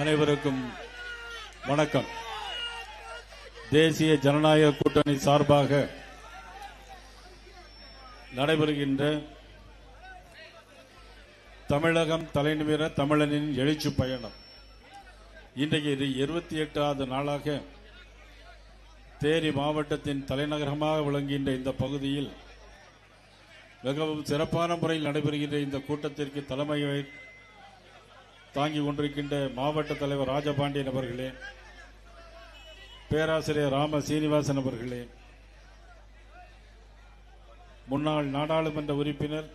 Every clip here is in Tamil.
அனைவருக்கும் வணக்கம். தேசிய ஜனநாயக கூட்டணி சார்பாக நடைபெறுகின்ற தமிழகம் தலைநிமிர தமிழனின் எழுச்சி பயணம் இன்றைக்கு 28வது நாளாக தேனி மாவட்டத்தின் தலைநகரமாக விளங்குகின்ற இந்த பகுதியில் மிகவும் சிறப்பான முறையில் நடைபெறுகின்ற இந்த கூட்டத்திற்கு தலைமையை தாங்கிக் கொண்டிருக்கின்ற மாவட்ட தலைவர் ராஜபாண்டியன் அவர்களே, பேராசிரியர் ராம சீனிவாசன் அவர்களே, முன்னாள் நாடாளுமன்ற உறுப்பினர்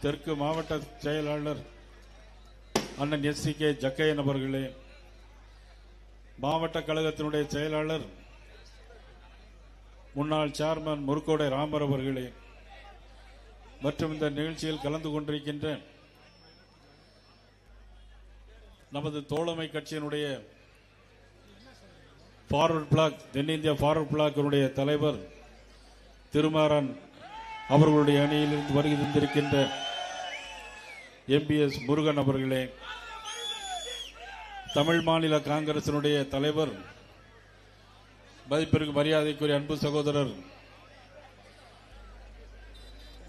தெற்கு மாவட்ட செயலாளர் அண்ணன் SCK ஜக்கையன் அவர்களே, மாவட்ட கழகத்தினுடைய செயலாளர் முன்னாள் சேர்மன் முருக்கோடை ராமர் அவர்களே மற்றும் இந்த நிகழ்ச்சியில் கலந்து கொண்டிருக்கின்ற நமது தோழமை கட்சியினுடைய ஃபார்வர்ட் பிளாக் தென்னிந்திய ஃபார்வர்ட் பிளாக்கினுடைய தலைவர் திருமாறன் அவர்களுடைய அணியிலிருந்து வருகை தந்திருக்கின்ற MPS முருகன் அவர்களே, தமிழ் மாநில காங்கிரசினுடைய தலைவர் மதிப்பிற்கு மரியாதைக்குரிய அன்பு சகோதரர்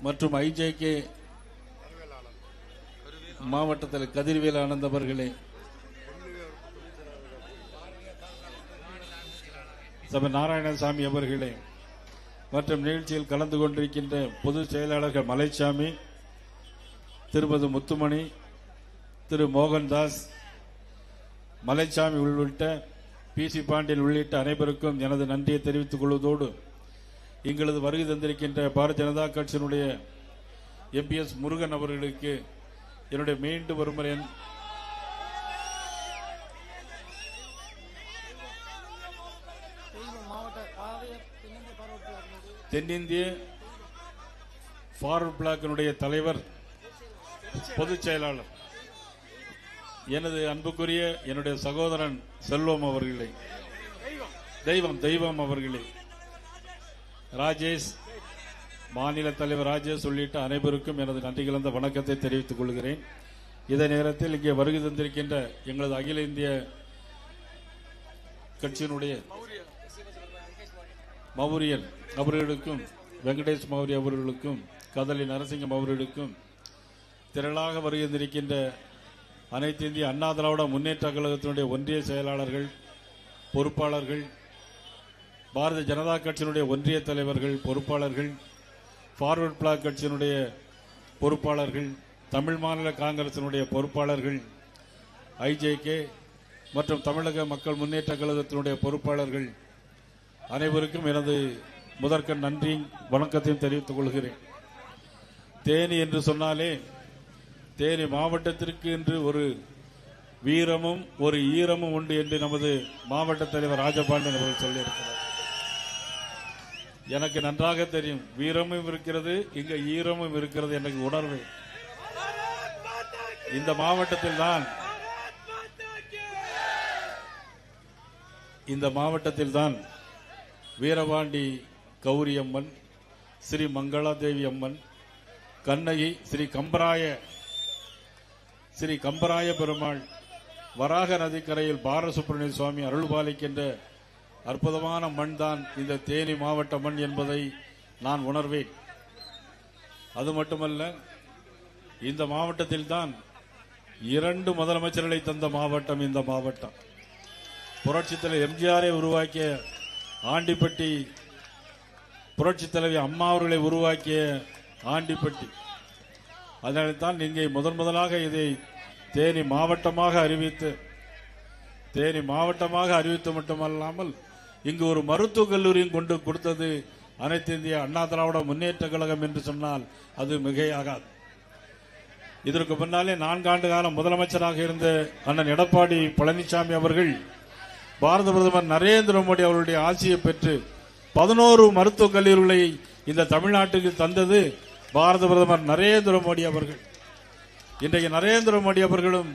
மற்றும் IJK மாவட்டத்தில் கதிர்வேல் ஆனந்த் அவர்களே, சபை நாராயணசாமி அவர்களே மற்றும் நிகழ்ச்சியில் கலந்து கொண்டிருக்கின்ற பொதுச் செயலாளர்கள் மலைச்சாமி, திருமதி முத்துமணி, திரு மோகன்தாஸ், மலைச்சாமி உள்ளிட்ட PC பாண்டியன் உள்ளிட்ட அனைவருக்கும் எனது நன்றியை தெரிவித்துக் கொள்வதோடு எங்களது வருகை தந்திருக்கின்ற பாரதிய ஜனதா கட்சியினுடைய MPS முருகன் அவர்களுக்கு என்னுடைய மீண்டும் ஒருமுறை தென்னிந்திய ஃபார்வர்ட் பிளாக்கினுடைய தலைவர் பொதுச் செயலாளர் எனது அன்புக்குரிய என்னுடைய சகோதரன் செல்வம் அவர்களே, தெய்வம் அவர்களே, ராஜேஷ், மாநில தலைவர் ராஜேஷ் உள்ளிட்ட அனைவருக்கும் எனது நன்றி கலந்த வணக்கத்தை தெரிவித்துக் கொள்கிறேன். இதே நேரத்தில் இங்கே வருகை தந்திருக்கின்ற எங்களது அகில இந்திய கட்சியினுடைய மௌரியன் அவர்களுக்கும், வெங்கடேஷ் மௌரிய அவர்களுக்கும், கதலி நரசிங்கம் அவர்களுக்கும், திரளாக வருகை தந்திருக்கின்ற அனைத்து இந்திய அண்ணா திராவிட முன்னேற்ற கழகத்தினுடைய ஒன்றிய செயலாளர்கள், பொறுப்பாளர்கள், பாரதிய ஜனதா கட்சியினுடைய ஒன்றிய தலைவர்கள், பொறுப்பாளர்கள், ஃபார்வர்ட் பிளாக் கட்சியினுடைய பொறுப்பாளர்கள், தமிழ் மாநில காங்கிரசினுடைய பொறுப்பாளர்கள், IJK மற்றும் தமிழக மக்கள் முன்னேற்ற கழகத்தினுடைய பொறுப்பாளர்கள் அனைவருக்கும் எனது முதற்கண் நன்றி வணக்கத்தையும் தெரிவித்துக் கொள்கிறேன். தேனி என்று சொன்னாலே தேனி மாவட்டத்திற்கு என்று ஒரு வீரமும் ஒரு ஈரமும் உண்டு என்று நமது மாவட்ட தலைவர் ராஜபாண்டியன் அவர்கள் சொல்லியிருக்கிறார். எனக்கு நன்றாக தெரியும், வீரமும் இருக்கிறது, இங்க ஈரமும் இருக்கிறது. எனக்கு உணர்வு இந்த மாவட்டத்தில் தான் வீரபாண்டி கௌரியம்மன், ஸ்ரீ மங்களாதேவி அம்மன், கண்ணகி, ஸ்ரீ கம்பராய பெருமாள், வராக நதிக்கரையில் பாலசுப்ரமணிய சுவாமி அருள் பாலிக்கின்ற அற்புதமான மண் தான் இந்த தேனி மாவட்ட மண் என்பதை நான் உணர்வேன். அது மட்டுமல்ல, இந்த மாவட்டத்தில் தான் 2 முதலமைச்சர்களை தந்த மாவட்டம் இந்த மாவட்டம். புரட்சித் தலைவர் எம்ஜிஆரை உருவாக்கிய ஆண்டிப்பட்டி, புரட்சித் தலைவி அம்மா அவர்களை உருவாக்கிய ஆண்டிப்பட்டி. அதனால்தான் இங்கே முதலாக இதை தேனி மாவட்டமாக அறிவித்து மட்டுமல்லாமல் இங்கு ஒரு மருத்துவக் கல்லூரியும் கொண்டு கொடுத்தது அனைத்து இந்திய அண்ணா திராவிட முன்னேற்ற கழகம் என்று சொன்னால் அது மிகையாகாது. இதற்கு முன்னாலே 4 ஆண்டு காலம் முதலமைச்சராக இருந்த அண்ணன் எடப்பாடி பழனிசாமி அவர்கள் பாரத பிரதமர் நரேந்திர மோடி அவருடைய ஆட்சியை பெற்று 11 மருத்துவக் கல்லூரிகளை இந்த தமிழ்நாட்டுக்கு தந்தது பாரத பிரதமர் நரேந்திர மோடி அவர்கள். இன்றைக்கு நரேந்திர மோடி அவர்களும்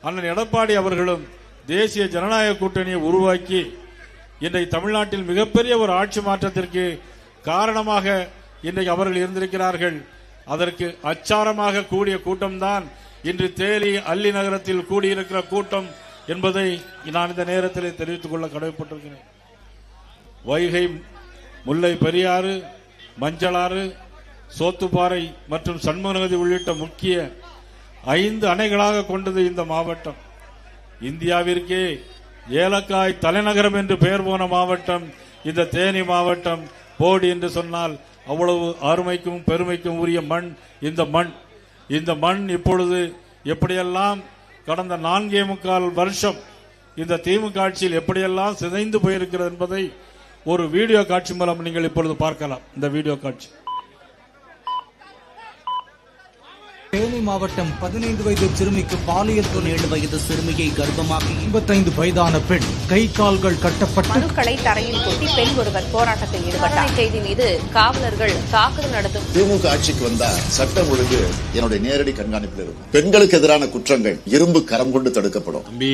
அண்ணன் எடப்பாடி அவர்களும் தேசிய ஜனநாயக கூட்டணியை உருவாக்கி இன்றைக்கு தமிழ்நாட்டில் மிகப்பெரிய ஒரு ஆட்சி மாற்றத்திற்கு காரணமாக இன்றைக்கு அவர்கள் இருந்திருக்கிறார்கள். அதற்கு அச்சாரமாக கூடிய கூட்டம்தான் இன்று தேனி அல்லி நகரத்தில் கூடியிருக்கிற கூட்டம் என்பதை நான் இந்த நேரத்தில் தெரிவித்துக் கொள்ள கடமைப்பட்டிருக்கிறேன். வைகை, முல்லை பெரியாறு, மஞ்சளாறு, சோத்துப்பாறை மற்றும் சண்முகநதி உள்ளிட்ட முக்கிய 5 அணைகளாக கொண்டது இந்த மாவட்டம். இந்தியாவிற்கே ஏலக்காய் தலைநகரம் என்று பெயர் போன மாவட்டம் இந்த தேனி மாவட்டம். போடி என்று சொன்னால் அவ்வளவு அருமைக்கும் பெருமைக்கும் உரிய மண் இந்த மண். இந்த மண் இப்பொழுது எப்படியெல்லாம் கடந்த 4.25 வருஷம் இந்த திமுக ஆட்சியில் எப்படியெல்லாம் சிதைந்து போயிருக்கிறது என்பதை ஒரு வீடியோ காட்சி மூலம் நீங்கள் இப்பொழுது பார்க்கலாம். இந்த வீடியோ காட்சி. தேனி மாவட்டம் 15 வயது சிறுமிக்கு பாலியல் 7 வயது சிறுமியை கர்ப்பமாக்கி 85 வயதான பெண் கை கால்கள் கட்டப்பட்டு மனுக்களை தரையில் கொட்டி பெண் ஒருவர் போராட்டத்தில் ஈடுபட்டார். செய்தி மீது காவலர்கள் தாக்குதல் நடத்தும். திமுக ஆட்சிக்கு வந்தா சட்டம் ஒழுங்கு என்னுடைய நேரடி கண்காணிப்பில் இருக்கும். பெண்களுக்கு எதிரான குற்றங்கள் இரும்பு கரம் கொண்டு தடுக்கப்படும். தம்பி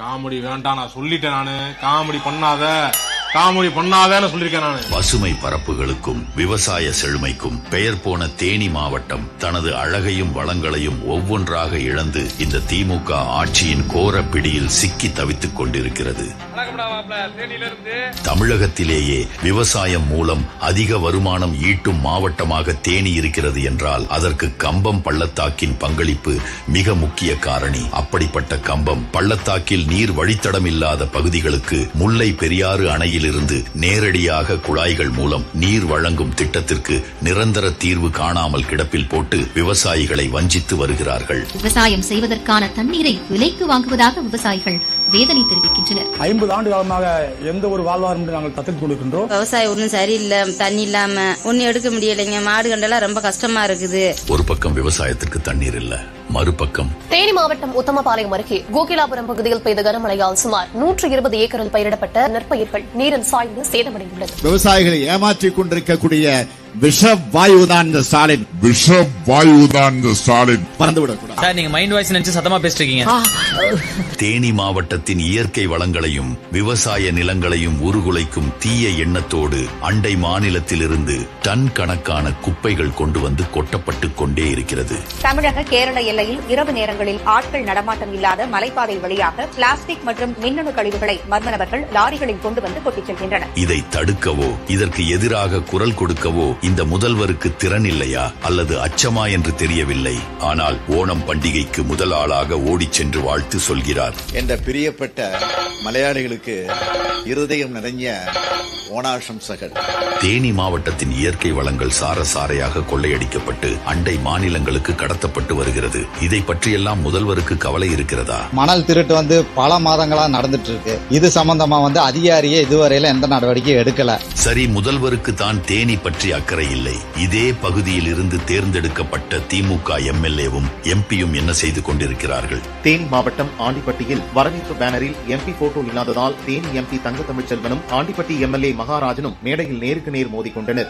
காமெடி வேண்டாம், நான் சொல்லிட்டேன். நானு காமெடி பண்ணாதன்னு சொல்லிருக்கேன். நானு பசுமை பரப்புகளுக்கும் விவசாய செழுமைக்கும் பெயர் போன தேனி மாவட்டம் தனது அழகையும் வளங்களையும் ஒவ்வொன்றாக இழந்து இந்த திமுக ஆட்சியின் கோர பிடியில் சிக்கி தவித்துக் கொண்டிருக்கிறது. தமிழகத்திலேயே விவசாயம் மூலம் அதிக வருமானம் ஈட்டும் மாவட்டமாக தேனி இருக்கிறது என்றால் அதற்கு கம்பம் பள்ளத்தாக்கின் பங்களிப்பு மிக முக்கிய காரணி. அப்படிப்பட்ட கம்பம் பள்ளத்தாக்கில் நீர் வழித்தடம் இல்லாத பகுதிகளுக்கு முல்லை பெரியாறு அணையில் இருந்து நேரடியாக குழாய்கள் மூலம் நீர் வழங்கும் திட்டத்திற்கு நிரந்தர தீர்வு காணாமல் கிடப்பில் போட்டு விவசாயிகளை வஞ்சித்து வருகிறார்கள். விவசாயம் செய்வதற்கான தண்ணீரை விலைக்கு வாங்குவதாக விவசாயிகள் வேதனை தெரிவிக்கின்றனர். 50 ஆண்டு காலமாக எந்த ஒரு வாழ்வாதாரம் நாங்கள் தத்துக் கொடுக்கின்றோம். விவசாயம் ஒன்றும் சரியில்லை, தண்ணி இல்லாம ஒன்னும் எடுக்க முடியலைங்க. மாடு கண்டெல்லாம் ரொம்ப கஷ்டமா இருக்குது. ஒரு பக்கம் விவசாயத்திற்கு தண்ணீர் இல்ல, மறுபக்கம் தேனி மாவட்டம் உத்தமபாளையம் அருகே கோகிலாபுரம் பகுதியில் பெய்த கனமழையால் சுமார் 120 ஏக்கரில் பயிரிடப்பட்ட நெற்பயிர்கள் நீரில் சாய்ந்து சேதமடைந்துள்ளது. விவசாயிகளை ஏமாற்றிக் கொண்டிருக்கக்கூடிய விஷ வாயுதான் இந்த ஸ்டாலின் பறந்துவிடக்கூடாது. சார், நீங்க மைண்ட் வாய்ஸ் நினைச்சு சத்தமா பேசிருக்கீங்க. தேனி மாவட்டத்தின் இயற்கை வளங்களையும் விவசாய நிலங்களையும் உருகுலைக்கும் தீய எண்ணத்தோடு அண்டை மாநிலத்திலிருந்து டன் கணக்கான குப்பைகள் கொண்டு வந்து கொட்டப்பட்டு கொண்டே இருக்கிறது. தமிழக கேரள எல்லையில் இரவு நேரங்களில் ஆட்கள் நடமாட்டம் இல்லாத மலைப்பாதை வழியாக பிளாஸ்டிக் மற்றும் மின்னணு கழிவுகளை மர்ம நபர்கள் லாரிகளில் கொண்டு வந்து கொட்டிச் செல்கின்றனர். இதை தடுக்கவோ இதற்கு எதிராக குரல் கொடுக்கவோ இந்த முதல்வருக்கு திறன் இல்லையா அல்லது அச்சமா என்று தெரியவில்லை. ஆனால் ஓணம் பண்டிகைக்கு முதல் ஆளாக ஓடிச் சென்று வாழ்த்து சொல்கிறார். என்ற பிரியப்பட்ட மலையாளிகளுக்கு இருதயம் நிறைஞ்ச ஓணாசம்சகள். தேனி மாவட்டத்தின் இயற்கை வளங்கள் சாரசாரையாக கொள்ளையடிக்கப்பட்டு அண்டை மாநிலங்களுக்கு கடத்தப்பட்டு வருகிறது. இதை பற்றியெல்லாம் முதல்வருக்கு கவலை இருக்கிறதா? மணல் திருட்டு வந்து பல மாதங்களா நடந்துட்டு இருக்கு. இது சம்பந்தமா அதிகாரியே இதுவரையில எந்த நடவடிக்கையும் எடுக்கல. சரி, முதல்வருக்கு தான் தேனி பற்றி அக்கறை இல்லை. இதே பகுதியில் இருந்து தேர்ந்தெடுக்கப்பட்ட திமுக எம்எல்ஏவும் எம்பியும் என்ன செய்து கொண்டிருக்கிறார்கள்? தேனி மாவட்டம் ஆண்டிப்பட்டியில் வரவேற்பு பேனரில் எம்பி போட்டோ இல்லாததால் தேனி எம்பி தங்க தமிழ்ச்செல்வனும் ஆண்டிப்பட்டி எம்எல்ஏ மகாராஜனும் மேடையில் நேருக்கு நேர் மோதிக்கொண்டனர்.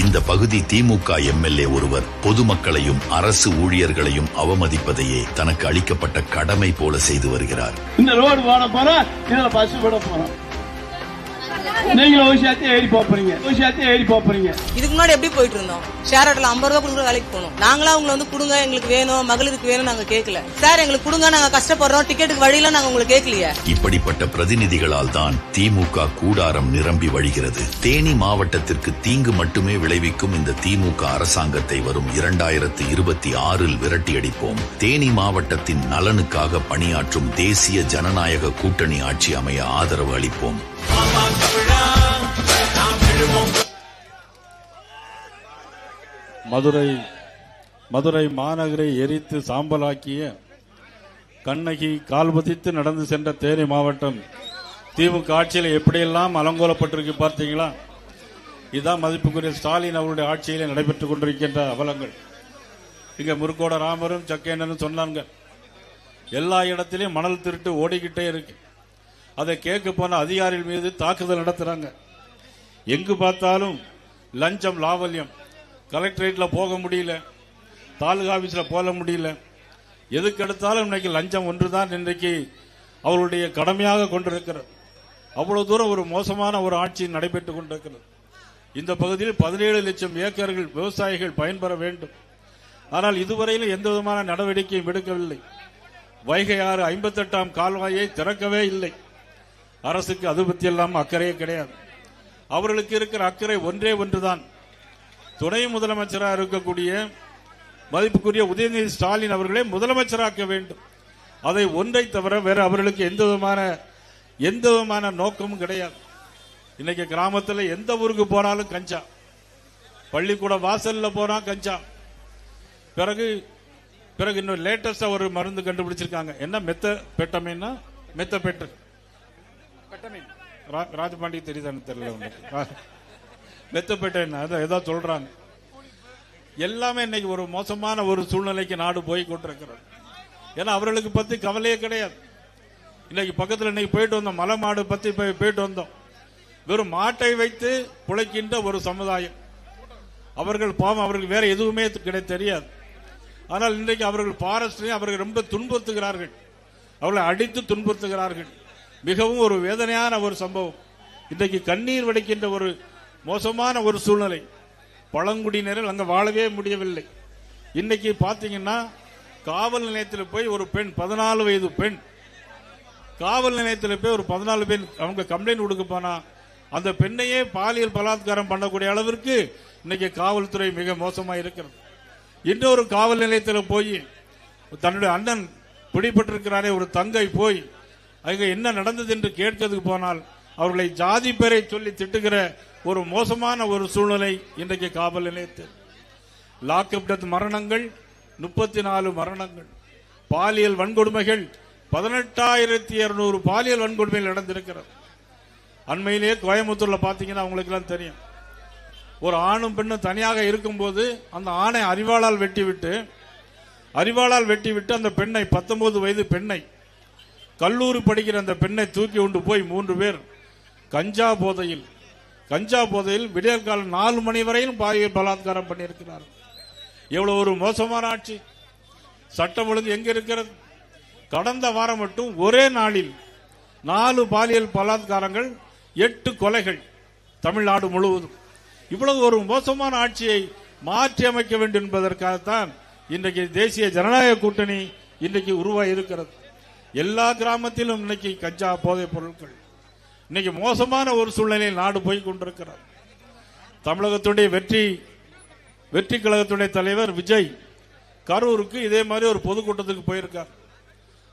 இந்த பகுதி திமுக எம்எல்ஏ ஒருவர் பொதுமக்களையும் அரசு ஊழியர்களையும் அவமதிப்பதையே தனக்கு அளிக்கப்பட்ட கடமை போல செய்து வருகிறார். இந்த ரோடு போட போறோம், இதுல பஸ் போட போறோம். நீங்களும் ஏறி போறீங்க. இதுக்கு முன்னாடி எப்படி போயிட்டு இருந்தோம்? ஷேர் ஆட்டோல 50 ரூபாய் கொடுக்குற வேலைக்கு போனோம். நாங்களா உங்களை கொடுங்க, எங்களுக்கு வேணும், மகளிருக்கு வேணும் நாங்க கேட்கல. சார் எங்களுக்கு கொடுங்க, நாங்க கஷ்டப்படுறோம், டிக்கெட்டுக்கு வழியில நாங்க உங்களுக்கு கேட்கலையே. இப்படிப்பட்ட பிரதிநிதிகளால் தான் திமுக கூடாரம் நிரம்பி வழிகிறது. தேனி மாவட்டத்திற்கு தீங்கு மட்டுமே விளைவிக்கும் இந்த திமுக அரசாங்கத்தை வரும் 2026 விரட்டியடிப்போம். தேனி மாவட்டத்தின் நலனுக்காக பணியாற்றும் தேசிய ஜனநாயக கூட்டணி ஆட்சி அமைய ஆதரவு அளிப்போம். மதுரை மாநகரை எரித்து சாம்பலாக்கிய கண்ணகி கால்பதித்து நடந்து சென்ற தேனி மாவட்டம் திமுக ஆட்சியில் எப்படியெல்லாம் அலங்கோலப்பட்டிருக்கு பார்த்தீங்களா? இதுதான் மதிப்புக்குரிய ஸ்டாலின் அவருடைய ஆட்சியிலே நடைபெற்றுக் கொண்டிருக்கின்ற அவலங்கள். இங்க முருகோட ராமரும் சக்கேனரும் சொன்னாங்க, எல்லா இடத்திலையும் மணல் திருட்டு ஓடிக்கிட்டே இருக்கு. அதை கேட்க போன அதிகாரிகள் மீது தாக்குதல் நடத்துறாங்க. எங்கு பார்த்தாலும் லஞ்சம் லாவல்யம். கலெக்டரேட்ல போக முடியல, தாலுகா ஆபீஸ்ல போக முடியல, எதுக்கு எடுத்தாலும் இன்னைக்கு லஞ்சம் ஒன்றுதான் இன்றைக்கு அவருடைய கடமையாக கொண்டிருக்கிறது. அவ்வளவு தூரம் ஒரு மோசமான ஒரு ஆட்சி நடைபெற்றுக் கொண்டிருக்கிறது. இந்த பகுதியில் 17 லட்சம் ஏக்கர்கள் விவசாயிகள் பயன்பெற வேண்டும். ஆனால் இதுவரையிலும் எந்த விதமான நடவடிக்கையும் எடுக்கவில்லை. வைகை ஆறு 58ஆம் கால்வாயை திறக்கவே இல்லை. அரசுக்கு அது பற்றியெல்லாம் அக்கறையே கிடையாது. அவர்களுக்கு இருக்கிற அக்கறை ஒன்றே ஒன்றுதான். துணை முதலமைச்சராக இருக்கக்கூடிய மதிப்புக்குரிய உதயநிதி ஸ்டாலின் அவர்களே முதலமைச்சராக்க வேண்டும். அதை ஒன்றை தவிர வேற அவர்களுக்கு எந்த விதமான நோக்கமும் கிடையாது. இன்னைக்கு கிராமத்தில் எந்த ஊருக்கு போனாலும் கஞ்சா, பள்ளிக்கூட வாசல்ல போனா கஞ்சா. பிறகு இன்னும் லேட்டஸ்டா ஒரு மருந்து கண்டுபிடிச்சிருக்காங்க. என்ன மெத்தபெட்டமைன்னா மெத்தபெட்டர் ராஜபாண்டி தெரியுதான்னு தெரியல. மெத்தபெட்டன் ஏதோ சொல்றாங்க. எல்லாமே இன்னைக்கு ஒரு மோசமான ஒரு சூழ்நிலைக்கு நாடு போய் கொண்டிருக்கிறது. ஏன்னா அவர்களுக்கு பத்தி கவலையே கிடையாது. இன்னைக்கு பக்கத்தில் இன்னைக்கு போயிட்டு வந்தோம், மலை மாடு பத்தி போயிட்டு வந்தோம். வெறும் மாட்டை வைத்து பிழைக்கின்ற ஒரு சமுதாயம். அவர்கள் பாவம், அவர்களுக்கு வேற எதுவுமே தெரியாது. ஆனால் இன்றைக்கு அவர்கள் பாரஸ்ட்டையும் அவர்கள் ரொம்ப துன்புறுத்துகிறார்கள், அவர்களை அடித்து துன்புறுத்துகிறார்கள். மிகவும் ஒரு வேதனையான ஒரு சம்பவம். இன்றைக்கு கண்ணீர் வடிக்கின்ற ஒரு மோசமான ஒரு சூழ்நிலை. பழங்குடியினர்கள் அங்க வாழவே முடியவில்லை. இன்னைக்கு பாத்தீங்கன்னா காவல் நிலையத்தில் போய் ஒரு பெண், 14 வயது பெண், காவல் நிலையத்தில் போய் ஒரு 14 பெண் அவங்க கம்ப்ளைண்ட் கொடுக்க போனா அந்த பெண்ணையே பாலியல் பலாத்காரம் பண்ணக்கூடிய அளவிற்கு இன்னைக்கு காவல்துறை மிக மோசமா இருக்கிறது. இன்னொரு காவல் நிலையத்தில் போய் தன்னுடைய அண்ணன் பிடிபட்டிருக்கிறாரே ஒரு தங்கை போய் அங்க என்ன நடந்தது என்று கேட்கிறதுக்கு போனால் அவர்களை ஜாதி பெயரை சொல்லி திட்டுகிற ஒரு மோசமான ஒரு சூழ்நிலை இன்றைக்கு காவல் நிலையத்தில். லாக்அப் டெத் மரணங்கள் 34 மரணங்கள், பாலியல் வன்கொடுமைகள் 18,200 பாலியல் வன்கொடுமைகள் நடந்திருக்கிறது. அண்மையிலேயே கோயம்புத்தூர்ல பாத்தீங்கன்னா உங்களுக்கு எல்லாம் தெரியும், ஒரு ஆணும் பெண்ணும் தனியாக இருக்கும்போது அந்த ஆணை அரிவாளால் வெட்டிவிட்டு அந்த பெண்ணை 19 வயது பெண்ணை, கல்லூரி படிக்கிற அந்த பெண்ணை தூக்கி கொண்டு போய் 3 பேர் கஞ்சா போதையில் விடியற் காலம் 4 மணி வரையிலும் பாலியல் பலாத்காரம் பண்ணியிருக்கிறார். எவ்வளவு ஒரு மோசமான ஆட்சி. சட்டம் ஒழுங்கு எங்க இருக்கிறது? கடந்த வாரம் மட்டும் ஒரே நாளில் 4 பாலியல் பலாத்காரங்கள், 8 கொலைகள் தமிழ்நாடு முழுவதும். இவ்வளவு ஒரு மோசமான ஆட்சியை மாற்றி அமைக்க வேண்டும் என்பதற்காகத்தான் இன்றைக்கு தேசிய ஜனநாயக கூட்டணி இன்றைக்கு உருவாகி இருக்கிறது. எல்லா கிராமத்திலும் இன்னைக்கு கஞ்சா போதைப் பொருட்கள். இன்னைக்கு மோசமான ஒரு சூழ்நிலையில் நாடு போய் கொண்டிருக்கிறது. தமிழகத்துடைய வெற்றி கழகத்துடைய தலைவர் விஜய் கரூருக்கு இதே மாதிரி ஒரு பொதுக்கூட்டத்துக்கு போயிருக்கார்.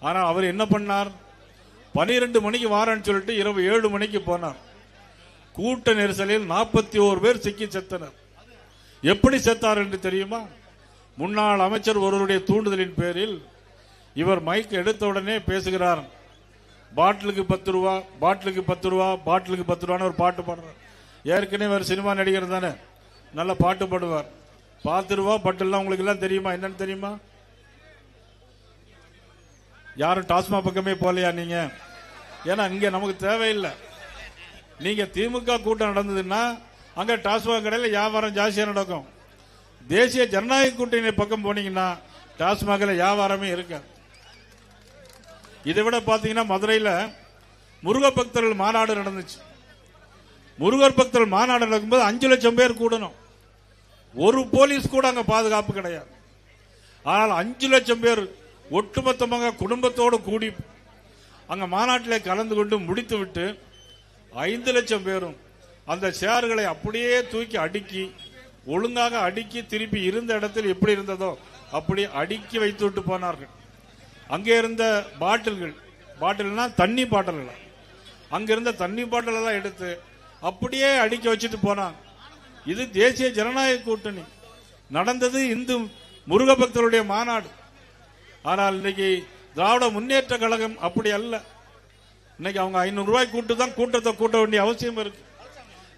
ஆனா அவர் என்ன பண்ணார்? 12 மணிக்கு வாரன்னு சொல்லிட்டு இரவு 7 மணிக்கு போனார். கூட்ட நெரிசலில் 41 பேர் சிக்கி செத்தனர். எப்படி செத்தார் என்று தெரியுமா? முன்னாள் அமைச்சர் ஒருவருடைய தூண்டுதலின் பேரில் இவர் மைக் எடுத்த உடனே பேசுகிறார். பாட்டிலுக்கு 10 ரூபா, பாட்டிலுக்கு 10 ரூபா, பாட்டிலுக்கு 10 ரூபான்னு ஒரு பாட்டு பாடுறார். ஏற்கனவே ஒரு சினிமா நடிகர் தானே, நல்ல பாட்டு பாடுவார். 10 ரூபா பட்டெல்லாம் உங்களுக்கு எல்லாம் தெரியுமா? என்னன்னு தெரியுமா? யாரும் டாஸ்மாக் பக்கமே போலையா நீங்க? ஏன்னா இங்க நமக்கு தேவையில்லை. நீங்க திமுக கூட்டம் நடந்ததுன்னா அங்க டாஸ்மாக் கடையில் வியாபாரம் ஜாஸ்தியா நடக்கும். தேசிய ஜனநாயக கூட்டணி பக்கம் போனீங்கன்னா டாஸ்மாக்ல வியாபாரமே இருக்காது. இதை விட பாத்தீங்கன்னா மதுரையில் முருக பக்தர்கள் மாநாடு நடந்துச்சு. முருகர் பக்தர்கள் மாநாடு நடக்கும்போது 5 லட்சம் பேர் கூடணும். ஒரு போலீஸ் கூட அங்க பாதுகாப்பு கிடையாது. ஆனால் 5 லட்சம் பேர் ஒட்டுமொத்தமாக குடும்பத்தோடு கூடி அங்க மாநாட்டில் கலந்து கொண்டு முடித்து விட்டு 5 லட்சம் பேரும் அந்த சேர்களை அப்படியே தூக்கி அடுக்கி, ஒழுங்காக அடுக்கி, திருப்பி இருந்த இடத்தில் எப்படி இருந்ததோ அப்படி அடுக்கி வைத்து விட்டு போனார்கள். அங்கே இருந்த பாட்டில்னா தண்ணி பாட்டில்கள், அங்கிருந்த தண்ணி பாட்டில் எல்லாம் எடுத்து அப்படியே அடுக்கி வச்சுட்டு போனாங்க. இது தேசிய ஜனநாயக கூட்டணி நடந்தது, இந்து முருக பக்தருடைய மாநாடு. ஆனால் இன்னைக்கு திராவிட முன்னேற்ற கழகம் அப்படி அல்ல. இன்னைக்கு அவங்க 500 ரூபாய் கூட்டத்தை கூட்ட வேண்டிய அவசியம் இருக்கு.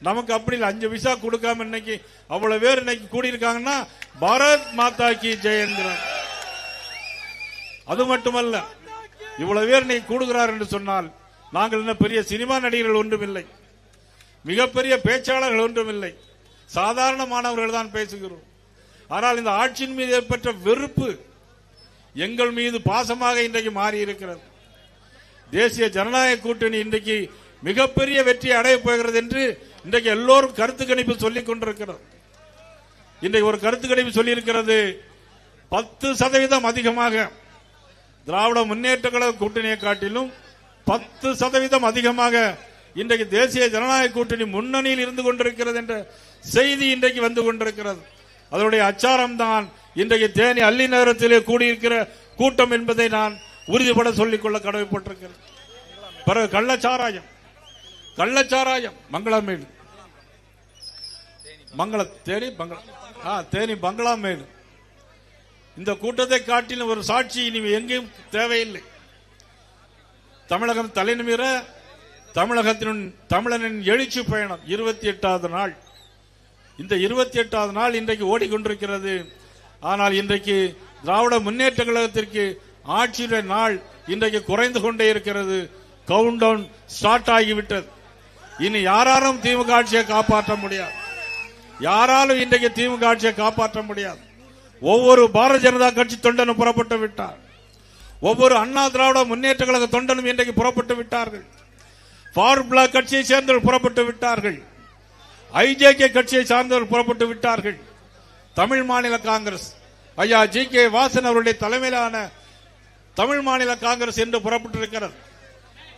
நமக்கு அப்படி 5 பைசா கொடுக்காம இன்னைக்கு அவ்வளவு பேர் இன்னைக்கு கூடியிருக்காங்கன்னா பாரத் மாதா கி ஜெய் என்கிறார். அது மட்டுமல்ல, இவ்வளவு பேர் இன்னைக்கு கூடுகிறார் என்று சொன்னால் நாங்கள் என்ன பெரிய சினிமா நடிகர்கள் ஒன்றும் இல்லை, மிகப்பெரிய பேச்சாளர்கள் ஒன்றும் இல்லை, சாதாரணமானவர்கள் தான் பேசுகிறோம். ஆனால் இந்த ஆட்சியின் மீது ஏற்பட்ட வெறுப்பு எங்கள் மீது பாசமாக இன்றைக்கு மாறி இருக்கிறது. தேசிய ஜனநாயக கூட்டணி இன்றைக்கு மிகப்பெரிய வெற்றி அடையப் போகிறது என்று இன்றைக்கு எல்லோரும் கருத்து கணிப்பு சொல்லிக் கொண்டிருக்கிறது. இன்றைக்கு ஒரு கருத்து கணிப்பு சொல்லியிருக்கிறது, 10% அதிகமாக திராவிட முன்னேற்ற கழக கூட்டணியை காட்டிலும் 10% அதிகமாக இன்றைக்கு தேசிய ஜனநாயக கூட்டணி முன்னணியில் இருந்து கொண்டிருக்கிறது என்ற செய்தி இன்றைக்கு வந்து கொண்டிருக்கிறது. அதனுடைய அச்சாரம் தான் இன்றைக்கு தேனி அள்ளி நகரத்திலே கூடியிருக்கிற கூட்டம் என்பதை நான் உறுதிபட சொல்லிக்கொள்ள கடமைப்பட்டிருக்கிறேன். பிறகு கள்ளச்சாராயம் மங்களாமேடு தேனி பங்களாமேடு இந்த கூட்டத்தை காட்டிலும் ஒரு சாட்சி இனி எங்கேயும் தேவையில்லை. தமிழகம் தலைநிமிர தமிழனின் எழுச்சி பயணம் 28வது நாள். இந்த 28வது நாள் இன்றைக்கு ஓடிக்கொண்டிருக்கிறது. ஆனால் இன்றைக்கு திராவிட முன்னேற்ற கழகத்திற்கு ஆட்சியுடைய நாள் இன்றைக்கு குறைந்து கொண்டே இருக்கிறது. கவுண்ட் டவுன் ஸ்டார்ட் ஆகிவிட்டது. இனி யாராலும் திமுக ஆட்சியை காப்பாற்ற முடியாது. யாராலும் இன்றைக்கு திமுக ஆட்சியை காப்பாற்ற முடியாது. ஒவ்வொரு பாரதிய ஜனதா கட்சி தொண்டனும் புறப்பட்டு விட்டார். ஒவ்வொரு அண்ணா திராவிட முன்னேற்ற கழக தொண்டனும் இன்றைக்கு புறப்பட்டு விட்டார்கள். ஃபார்வர்ட் பிளாக் கட்சியை சேர்ந்தவர்கள் புறப்பட்டு விட்டார்கள். ஐஜேகே கட்சியை சார்ந்தவர்கள் புறப்பட்டு விட்டார்கள். தமிழ் மாநில காங்கிரஸ் ஐயா ஜி.கே. வாசன் அவருடைய தலைமையிலான தமிழ் மாநில காங்கிரஸ் என்று புறப்பட்டிருக்கிறது.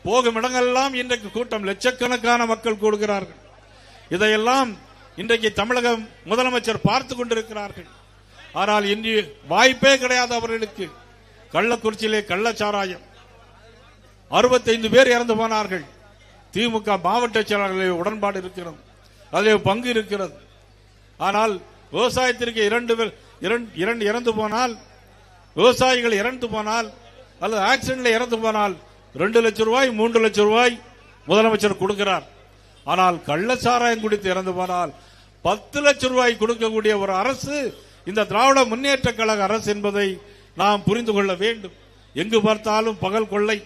போகும் இடங்களெல்லாம் இன்றைக்கு கூட்டம், லட்சக்கணக்கான மக்கள் கூடுகிறார்கள். இதையெல்லாம் இன்றைக்கு தமிழக முதலமைச்சர் பார்த்து கொண்டிருக்கிறார்கள். ஆனால் இன்று வாய்ப்பே கிடையாது அவர்களுக்கு. கள்ளக்குறிச்சியிலே கள்ளச்சாராயம் 65 பேர் இறந்து போனார்கள். திமுக மாவட்ட செயலாளர்களுடைய உடன்பாடு இருக்கிறது, அதில் பங்கு இருக்கிறது. ஆனால் விவசாயத்திற்கு 2 பேர் இறந்து போனால், விவசாயிகள் இறந்து போனால் அல்லது ஆக்சிடென்ட்ல இறந்து போனால் 2 லட்சம் ரூபாய் 3 லட்சம் ரூபாய் முதலமைச்சர் கொடுக்கிறார். ஆனால் கள்ளச்சாராயம் குடித்து இறந்து போனால் 10 லட்சம் ரூபாய் கொடுக்கக்கூடிய ஒரு அரசு இந்த திராவிட முன்னேற்ற கழக அரசு என்பதை நாம் புரிந்து கொள்ள வேண்டும். எங்கு பார்த்தாலும் பகல் கொள்ளை,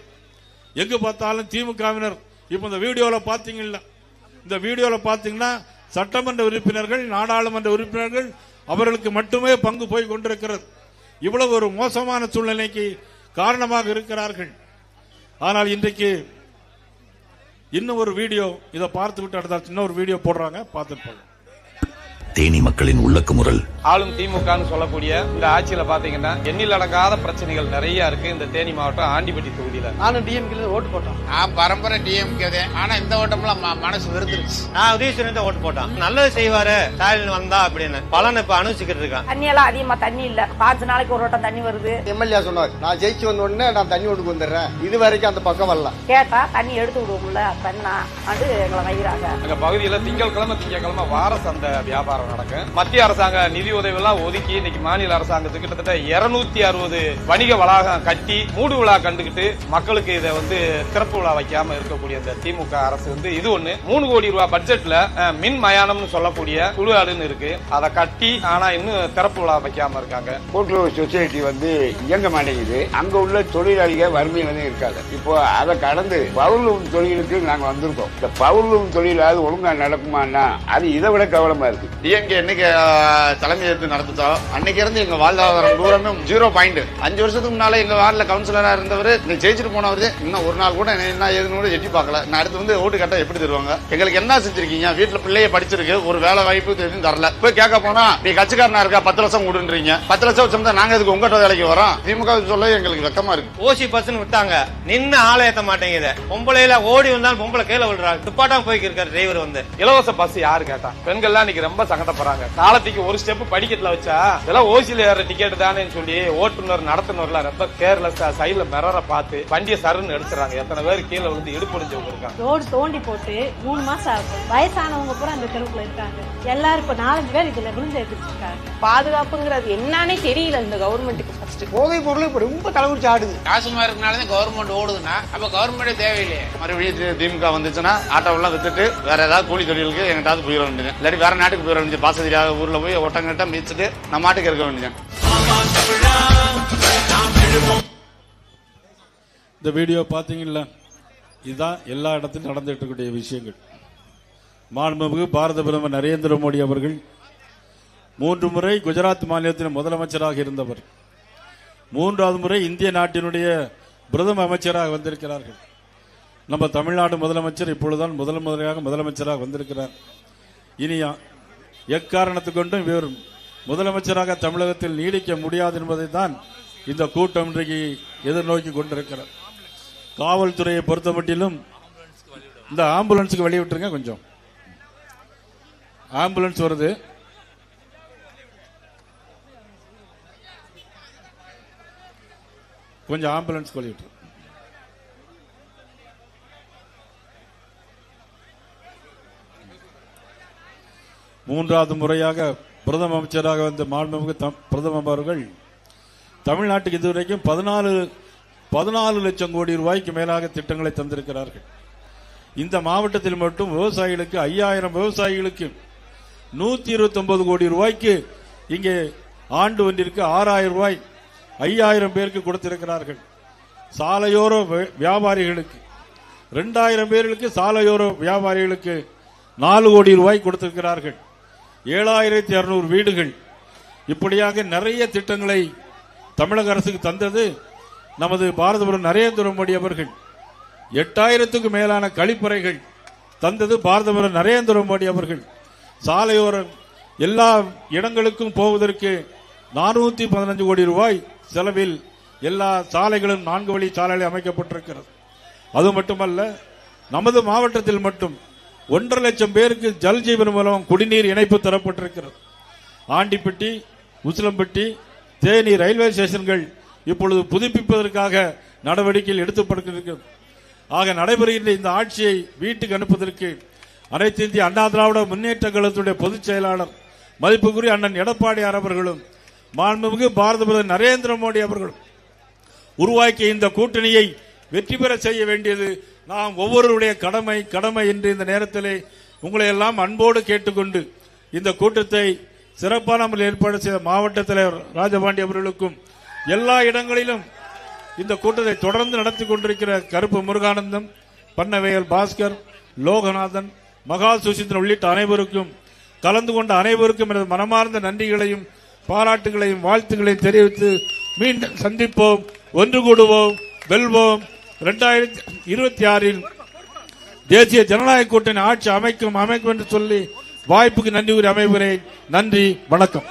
எங்கு பார்த்தாலும் திமுகவினர். இப்ப இந்த வீடியோவில் பாத்தீங்கன்னா, இந்த வீடியோவில் பாத்தீங்கன்னா சட்டமன்ற உறுப்பினர்கள், நாடாளுமன்ற உறுப்பினர்கள் அவர்களுக்கு மட்டுமே பங்கு போய் கொண்டிருக்கிறது. இவ்வளவு ஒரு மோசமான சூழ்நிலைக்கு காரணமாக இருக்கிறார்கள். ஆனால் இன்றைக்கு இன்னும் ஒரு வீடியோ, இதை பார்த்து விட்டு அடுத்த இன்னொரு வீடியோ போடுறாங்க, பார்த்துட்டு போங்க. தேனி மக்களின் உள்ளக்கு முரல். ஆளும் திமுகன்னு சொல்லக்கூடிய இந்த ஆட்சியில பாத்தீங்கன்னா எண்ணில் அடங்காத பிரச்சனைகள் நிறைய இருக்கு. இந்த தேனி மாவட்டம் ஆண்டிப்பட்டி தொகுதியில நானும் டிஎம்கே ஓட்டு போட்டோம். பரம்பரை டிஎம்கே. ஆனா இந்த ஓட்டம்லாம் மனசு வெறுத்துருச்சு. நான் உதயசூரன் தான் ஓட்டு போட்டோம். நல்லது செய்வாரு ஸ்டாலின் வந்தா அப்படின்னு. பலன் இப்ப அனுசிக்கிட்டு இருக்கான். தண்ணியெல்லாம் அதிகமா தண்ணி இல்ல. 5 நாளைக்கு ஒரு ஓட்டம் தண்ணி வருது. எம்எல்ஏ சொன்னார், நான் ஜெயிச்சு வந்த உடனே நான் தண்ணி ஒடுக்கு வந்துடுறேன். இது வரைக்கும் அந்த பக்கம் வரல. கேட்டா தண்ணி எடுத்து விடுவோம்ல, தண்ணா அது எங்களை வைக்கிறாங்க. எங்க பகுதியில திங்கட்கிழமை வார சந்தை வியாபாரம் நடக்கும். மத்திய அரசாங்க நிதி உதவி எல்லாம் ஒதுக்கி இன்னைக்கு மாநில அரசாங்கத்துக்கு கிட்டத்தட்ட 260 வணிக வளாகம் கட்டி மூடு விழா கண்டுகிட்டு மக்களுக்கு இதை திறப்பு விழா வைக்காம இருக்கக்கூடிய இந்த திமுக அரசு இது ஒண்ணு. 3 கோடி ரூபாய் பட்ஜெட்ல மின் மயானம்னு சொல்லக்கூடிய குழுஆடுன்னு இருக்கு, அதை கட்டி ஆனா இன்னும் திறப்பு விழா வைக்காம இருக்காங்க. கூட்டுறவு சொசைட்டி இயங்க மாட்டேங்குது. அங்க உள்ள தொழிலாளிகள் வறுமையில இருக்காங்க. இப்போ அதை கடந்து பவுர்லூம் தொழிலுக்கு நாங்க வந்திருக்கோம். இந்த பவுர்லூம் தொழிலாவது ஒழுங்கா நடக்குமான்னா அது இதை விட கவனமா இருக்கு. டிஎம்கே என்னைக்கு தலைமை ஏற்று நடத்துதோ அன்னைக்கு இருந்து எங்க வாழ்வாதாரம் தூரமே 0 பாயிண்ட். 5 வருஷத்துக்கு முன்னால எங்க வார்டுல கவுன்சிலரா இருந்தவர் ஜெயிச்சுட்டு போனவர் இன்னும் ஒரு நாள் கூட என்ன ஏதுன்னு எட்டி பார்க்கல. நான் அடுத்து ஓட்டு கட்ட எப்படி தருவாங்க? எங்களுக்கு என்ன செஞ்சிருக்கீங்க? வீட்டுல பிள்ளைய படிச்சிருக்கு, ஒரு வேலை வாய்ப்பு எதுவும் தரல. போய் கேட்க போனா நீ கட்சிக்காரனா இருக்கா 10 லட்சம் கொடுன்றீங்க. 10 லட்சம் வச்சோம்னா நாங்க இதுக்கு உங்கள்கிட்ட வேலைக்கு வரோம். திமுக சொல்ல எங்களுக்கு வெக்கமா இருக்கு. ஓசி பஸ்ன்னு விட்டாங்க, நின்று ஆளை ஏத்த மாட்டேங்குது. பொம்பளையில ஓடி வந்தாலும் பொம்பளை கீழே விழுறாங்க. துப்பாட்டம் போய்க்கு இருக்காரு டிரைவர் இலவச பஸ் யாரு கேட்டா? பெண்கள்லாம் இன்னைக்கு ரொம்ப சங்கடப்படுறாங்க. காலத்துக்கு ஒரு ஸ்டெப் படிக்கட்டுல வச்சா இதெல்லாம் ஓசியில ஏற டிக்கெட் தானே சொல்லி ஓட்டுநர் நடத்துனர்லாம் ரொம்ப கேர்லெஸ்ஸா சைடுல மிரரை பார்த்து வண்டியை சருன்னு எடுத்துறாங்க. எத்தனை பேர் கீழே இடுப்புடிஞ்சவங்க இருக்காங்க. ரோடு தோண்டி போட்டு 3 மாசம் ஆகும். வயசானவங்க கூட அந்த தெருவுல இருக்காங்க. எல்லாரும் இப்ப 4 பேர் இதுல விழுந்து எடுத்துருக்காங்க. பாதுகாப்புங்கிறது என்னன்னே தெரியல இந்த கவர்மெண்ட்டுக்கு. போதை பொருள் இப்ப ரொம்ப தலைமுறை ஆடுது. காசுமா இருக்கனாலதான் கவர்மெண்ட் ஓடுதுன்னா அப்ப கவர்மெண்டே தேவையில்லையே. மறுபடியும் திமுக வந்துச்சுன்னா ஆட்டோவெல்லாம் வித்துட்டு வேற ஏதாவது கூலி தொழிலுக்கு எங்கிட்டாவது போயிட வேண்டியது, இல்லாட்டி வேற நாட்டுக்கு போயிட வேண்டியது. பாசதியாக ஊர்ல போய் ஒட்டங்கிட்ட மிதிச்சுட்டு நம்ம மாட்டுக்கு இருக்க வேண்டியது. இந்த வீடியோ பாத்தீங்களா? இதுதான் எல்லா இடத்திலும் நடந்துட்டு இருக்கக்கூடிய விஷயங்கள். மாண்புமிகு பாரத பிரதமர் நரேந்திர மோடி அவர்கள் 3 முறை குஜராத் மாநிலத்தின் முதலமைச்சராக இருந்தவர். மூன்றாவது முறை இந்திய நாட்டினுடைய பிரதம அமைச்சராக வந்திருக்கிறார்கள். நம்ம தமிழ்நாடு முதலமைச்சர் இப்பொழுதுதான் முறையாக முதலமைச்சராக வந்திருக்கிறார். இனி எக்காரணத்து கொண்டும் இவர் முதலமைச்சராக தமிழகத்தில் நீடிக்க முடியாது என்பதை தான் இந்த கூட்டம் இன்றைக்கு எதிர்நோக்கி கொண்டிருக்கிறார். காவல்துறையை பொறுத்த மட்டிலும் இந்த ஆம்புலன்ஸுக்கு வழி விட்டுருங்க. கொஞ்சம் ஆம்புலன்ஸ் வருது. கொஞ்சம் ஆம்புலன்ஸ் வழி விட்டு. மூன்றாவது முறையாக பிரதம அமைச்சராக வந்த மாண்புமிகு பிரதமர் அவர்கள் தமிழ்நாட்டுக்கு இதுவரைக்கும் 14 லட்சம் கோடி ரூபாய்க்கு மேலாக திட்டங்களை தந்திருக்கிறார்கள். இந்த மாவட்டத்தில் மட்டும் விவசாயிகளுக்கு 5000 விவசாயிகளுக்கு 129 கோடி ரூபாய்க்கு இங்கே ஆண்டு ஒன்றிற்கு 6000 ரூபாய் 5000 பேருக்கு கொடுத்திருக்கிறார்கள். சாலையோர வியாபாரிகளுக்கு 2000 பேர்களுக்கு சாலையோர வியாபாரிகளுக்கு 4 கோடி ரூபாய் கொடுத்திருக்கிறார்கள். 7600 வீடுகள். இப்படியாக நிறைய திட்டங்களை தமிழக அரசுக்கு தந்தது நமது பாரத பிரதமர் நரேந்திர மோடி அவர்கள். 8000க்கும் மேலான கழிப்பறைகள் தந்தது பாரத பிரதமர் நரேந்திர மோடி அவர்கள். சாலையோர எல்லா இடங்களுக்கும் போவதற்கு 415 கோடி ரூபாய் செலவில் எல்லா சாலைகளும் 4 வழி சாலைகள் அமைக்கப்பட்டிருக்கிறது. அது மட்டுமல்ல, நமது மாவட்டத்தில் மட்டும் 1.5 லட்சம் பேருக்கு ஜல் ஜீவன் மூலம் குடிநீர் இணைப்பு தரப்பட்டிருக்கிறது. ஆண்டிப்பட்டி, உசிலம்பட்டி, தேனி ரயில்வே ஸ்டேஷன்கள் இப்பொழுது புதுப்பிப்பதற்காக நடவடிக்கைகள் எடுக்கப்பட்டிருக்கிறது. ஆக நடைபெறுகின்ற இந்த ஆட்சியை வீட்டுக்கு அனுப்புவதற்கு அனைத்து இந்திய அண்ணா திராவிட முன்னேற்ற கழகத்துடைய பொதுச் செயலாளர் மதிப்புக்குரிய அண்ணன் எடப்பாடியார் அவர்களும் மாண்புமிகு பாரத பிரதமர் நரேந்திர மோடி அவர்களும் உருவாக்கிய இந்த கூட்டணியை வெற்றி பெற செய்ய வேண்டியது நாம் ஒவ்வொருவருடைய கடமை என்று இந்த நேரத்திலே உங்களை எல்லாம் அன்போடு கேட்டுக்கொண்டு இந்த கூட்டத்தை சிறப்பான முறையில் ஏற்பாடு செய்த மாவட்ட தலைவர் ராஜபாண்டி அவர்களுக்கும் எல்லா இடங்களிலும் இந்த கூட்டத்தை தொடர்ந்து நடத்தி கொண்டிருக்கிற கருப்பு முருகானந்தம், பன்னவேல் பாஸ்கர், லோகநாதன், மகா சுசீந்திரன் உள்ளிட்ட அனைவருக்கும் கலந்து கொண்ட அனைவருக்கும் எனது மனமார்ந்த நன்றிகளையும் பாராட்டுகளையும் வாழ்த்துக்களையும் தெரிவித்து மீண்டும் சந்திப்போம், ஒன்று கூடுவோம், வெல்வோம். 2026 தேசிய ஜனநாயக கூட்டணி ஆட்சி அமைக்கும் என்று சொல்லி வாய்ப்புக்கு நன்றி கூறி அமைகிறேன். நன்றி, வணக்கம்.